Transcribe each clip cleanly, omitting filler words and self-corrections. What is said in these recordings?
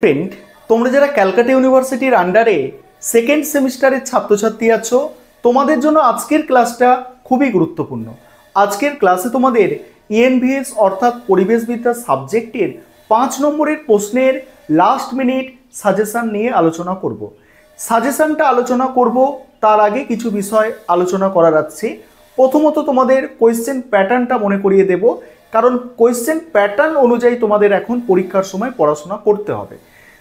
Friend, তোমরা যারা ক্যালকাটা ইউনিভার্সিটির আন্ডারে সেকেন্ড সেমিস্টারের ছাত্রছাত্রী আছো, তোমাদের জন্য আজকের ক্লাসটা খুবই গুরুত্বপূর্ণ। আজকের ক্লাসে তোমাদের ইএনভিএস অর্থাৎ পরিবেশবিদ্যা সাবজেক্টের 5 নম্বরের প্রশ্নের লাস্ট মিনিট সাজেশন নিয়ে আলোচনা করব। সাজেশনটা আলোচনা করব তার আগে কিছু বিষয় আলোচনা করার আছে। প্রথমত তোমাদের কোয়েশ্চেন প্যাটার্নটা মনে করিয়ে দেব, কারণ কোয়েশ্চেন প্যাটার্ন অনুযায়ী তোমাদের এখন পরীক্ষার সময় পড়াশোনা করতে হবে।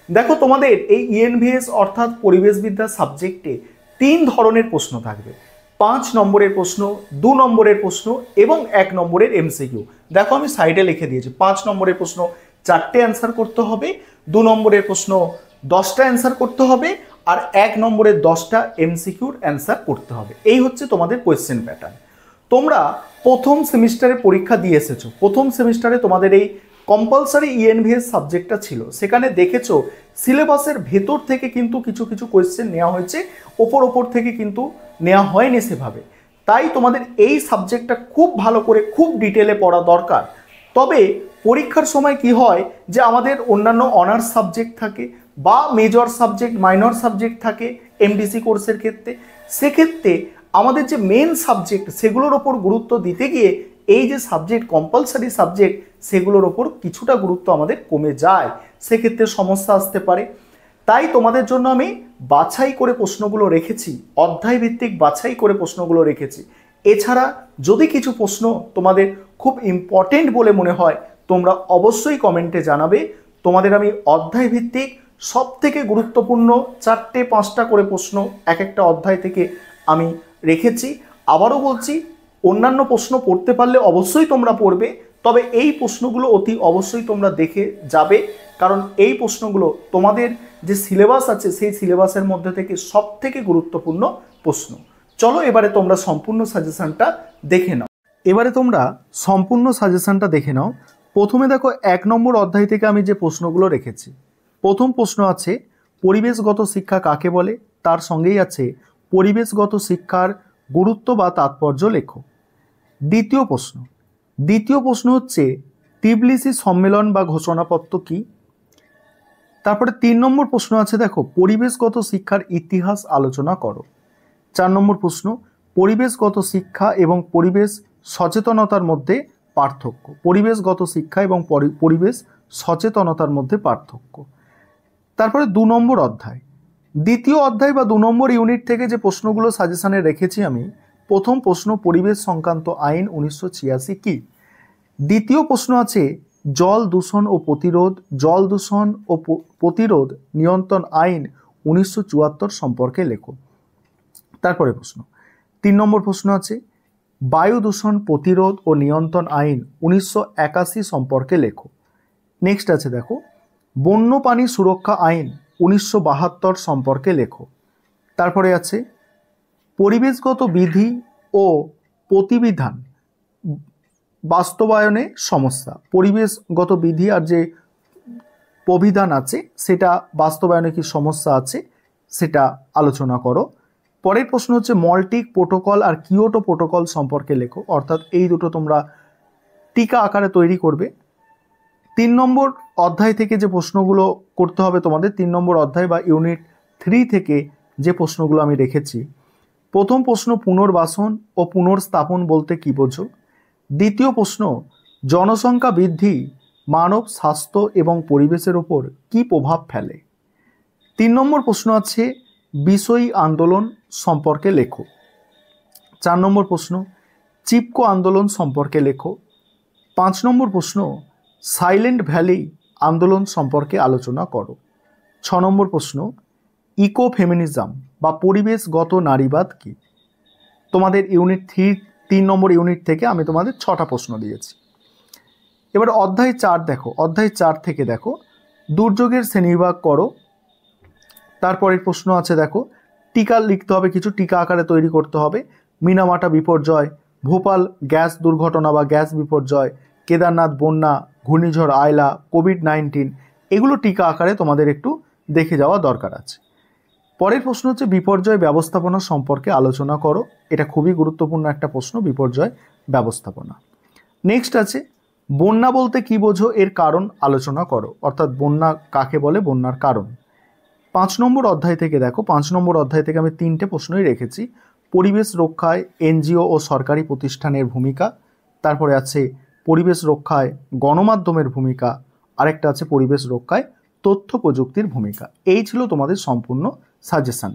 দেখো, তোমাদের এই ইএনভিএস অর্থাৎ পরিবেশবিদ্যা সাবজেক্টে 3 ধরনের প্রশ্ন থাকবে। 5 নম্বরের প্রশ্ন, 2 নম্বরের প্রশ্ন এবং 1 নম্বরের এমসিকিউ। দেখো, আমি সাইডে লিখে দিয়েছি। 5 নম্বরের প্রশ্ন 4টে অ্যান্সার করতে হবে, 2 নম্বরের প্রশ্ন 10টা অ্যান্সার করতে হবে, আর 1 নম্বরের 10টা এমসিকিউর অ্যান্সার করতে হবে। এই হচ্ছে তোমাদের কোয়েশ্চেন প্যাটার্ন। তোমরা প্রথম সেমিস্টারে পরীক্ষা দিয়ে এসেছো। প্রথম সেমিস্টারে তোমাদের এই কম্পালসারি ইএনভিএস সাবজেক্টটা ছিল। সেখানে দেখেছো সিলেবাসের ভেতর থেকে কিন্তু কিছু কিছু কোয়েশ্চেন নেওয়া হয়েছে, ওপর থেকে কিন্তু নেওয়া হয়নি সেভাবে। তাই তোমাদের এই সাবজেক্টটা খুব ভালো করে খুব ডিটেলে পড়া দরকার। তবে পরীক্ষার সময় কি হয় যে আমাদের অন্যান্য অনার্স সাবজেক্ট থাকে বা মেজর সাবজেক্ট, মাইনর সাবজেক্ট থাকে এমডিসি কোর্সের ক্ষেত্রে। সেক্ষেত্রে আমাদের যে মেন সাবজেক্ট সেগুলোর ওপর গুরুত্ব দিতে গিয়ে এই যে সাবজেক্ট কম্পালসারি সাবজেক্ট সেগুলোর ওপর কিছুটা গুরুত্ব আমাদের কমে যায়। সেক্ষেত্রে সমস্যা আসতে পারে। তাই তোমাদের জন্য আমি বাছাই করে প্রশ্নগুলো রেখেছি, অধ্যায় ভিত্তিক বাছাই করে প্রশ্নগুলো রেখেছি। এছাড়া যদি কিছু প্রশ্ন তোমাদের খুব ইম্পর্টেন্ট বলে মনে হয়, তোমরা অবশ্যই কমেন্টে জানাবে। তোমাদের আমি অধ্যায় ভিত্তিক সব থেকে গুরুত্বপূর্ণ 4টে 5টা করে প্রশ্ন এক একটা অধ্যায় থেকে আমি রেখেছি। আবারও বলছি, অন্যান্য প্রশ্ন পড়তে পারলে অবশ্যই তোমরা পড়বে, তবে এই প্রশ্নগুলো অতি অবশ্যই তোমরা দেখে যাবে, কারণ এই প্রশ্নগুলো তোমাদের যে সিলেবাস আছে সেই সিলেবাসের মধ্যে থেকে সব থেকে গুরুত্বপূর্ণ প্রশ্ন। চলো এবারে তোমরা সম্পূর্ণ সাজেশনটা দেখে নাও। এবারে তোমরা সম্পূর্ণ সাজেশনটা দেখে নাও। প্রথমে দেখো, 1 নম্বর অধ্যায় থেকে আমি যে প্রশ্নগুলো রেখেছি। প্রথম প্রশ্ন আছে পরিবেশগত শিক্ষা কাকে বলে, তার সঙ্গেই আছে পরিবেশগত শিক্ষার গুরুত্ব বা তাৎপর্য লেখো। দ্বিতীয় প্রশ্ন হচ্ছে তিবলিসি সম্মেলন বা ঘোষণাপত্র কি। তারপরে 3 নম্বর প্রশ্ন আছে, দেখো পরিবেশগত শিক্ষার ইতিহাস আলোচনা করো। 4 নম্বর প্রশ্ন পরিবেশগত শিক্ষা এবং পরিবেশ সচেতনতার মধ্যে পার্থক্য। পরিবেশগত শিক্ষা এবং পরিবেশ সচেতনতার মধ্যে পার্থক্য। তারপরে 2 নম্বর অধ্যায়, দ্বিতীয় অধ্যায় বা 2 নম্বর ইউনিট থেকে যে প্রশ্নগুলো সাজেশনে রেখেছি আমি। প্রথম প্রশ্ন পরিবেশ সংক্রান্ত আইন 1986 কি। দ্বিতীয় প্রশ্ন আছে জল দূষণ ও প্রতিরোধ নিয়ন্ত্রণ আইন 1974 সম্পর্কে লেখো। তারপরে প্রশ্ন 3 নম্বর প্রশ্ন আছে বায়ু দূষণ প্রতিরোধ ও নিয়ন্ত্রণ আইন 1981 সম্পর্কে লেখো। নেক্সট আছে, দেখো বন্যপ্রাণী সুরক্ষা আইন 1972 সম্পর্কে লেখো। তারপরে আছে পরিবেশগত বিধি ও প্রতিবিধান বাস্তবায়নে সমস্যা। পরিবেশগত বিধি আর যে প্রবিধান আছে সেটা বাস্তবায়নে কি সমস্যা আছে সেটা আলোচনা করো। পরের প্রশ্ন হচ্ছে মল্টিক প্রোটোকল আর কিয়োটো প্রোটোকল সম্পর্কে লেখো। অর্থাৎ এই দুটো তোমরা টিকা আকারে তৈরি করবে। 3 নম্বর অধ্যায় থেকে যে প্রশ্নগুলো করতে হবে তোমাদের, 3 নম্বর অধ্যায় বা ইউনিট 3 থেকে যে প্রশ্নগুলো আমি রেখেছি। প্রথম প্রশ্ন পুনর্বাসন ও পুনর্স্থাপন বলতে কি বোঝো। দ্বিতীয় প্রশ্ন জনসংখ্যা বৃদ্ধি মানব স্বাস্থ্য এবং পরিবেশের ওপর কি প্রভাব ফেলে। 3 নম্বর প্রশ্ন আছে বিষয়ী আন্দোলন সম্পর্কে লেখো। 4 নম্বর প্রশ্ন চিপকো আন্দোলন সম্পর্কে লেখো। 5 নম্বর প্রশ্ন সাইলেন্ট ভ্যালি আন্দোলন সম্পর্কে আলোচনা করো। 6 নম্বর প্রশ্ন ইকো ফেমিনিজম বা পরিবেশগত নারীবাদ কি। তোমাদের ইউনিট 3 নম্বর ইউনিট থেকে আমি তোমাদের 6টা প্রশ্ন দিয়েছি। এবার অধ্যায় 4 দেখো। অধ্যায় 4 থেকে দেখো দুর্যোগের শ্রেণীবিভাগ করো। তারপরের প্রশ্ন আছে, দেখো টিকা লিখতে হবে, কিছু টিকা আকারে তৈরি করতে হবে। মিনামাটা বিপর্যয়, ভোপাল গ্যাস দুর্ঘটনা বা গ্যাস বিপর্যয়, কেদারনাথ বন্যা, ঘূর্ণিঝড় আয়লা, কোভিড-19, এগুলো টিকা আকারে তোমাদের একটু দেখে যাওয়া দরকার আছে। পরের প্রশ্ন হচ্ছে বিপর্যয় ব্যবস্থাপনা সম্পর্কে আলোচনা করো। এটা খুবই গুরুত্বপূর্ণ একটা প্রশ্ন, বিপর্যয় ব্যবস্থাপনা। নেক্সট আছে বন্যা বলতে কি বোঝো, এর কারণ আলোচনা করো। অর্থাৎ বন্যা কাকে বলে, বন্যার কারণ। 5 নম্বর অধ্যায় থেকে দেখো, 5 নম্বর অধ্যায় থেকে আমি 3টে প্রশ্নই রেখেছি। পরিবেশ রক্ষায় এনজিও ও সরকারি প্রতিষ্ঠানের ভূমিকা, তারপরে আছে পরিবেশ রক্ষায় গণমাধ্যমের ভূমিকা, আরেকটা আছে পরিবেশ রক্ষায় তথ্য প্রযুক্তির ভূমিকা। এই ছিল তোমাদের সম্পূর্ণ সাজেশন।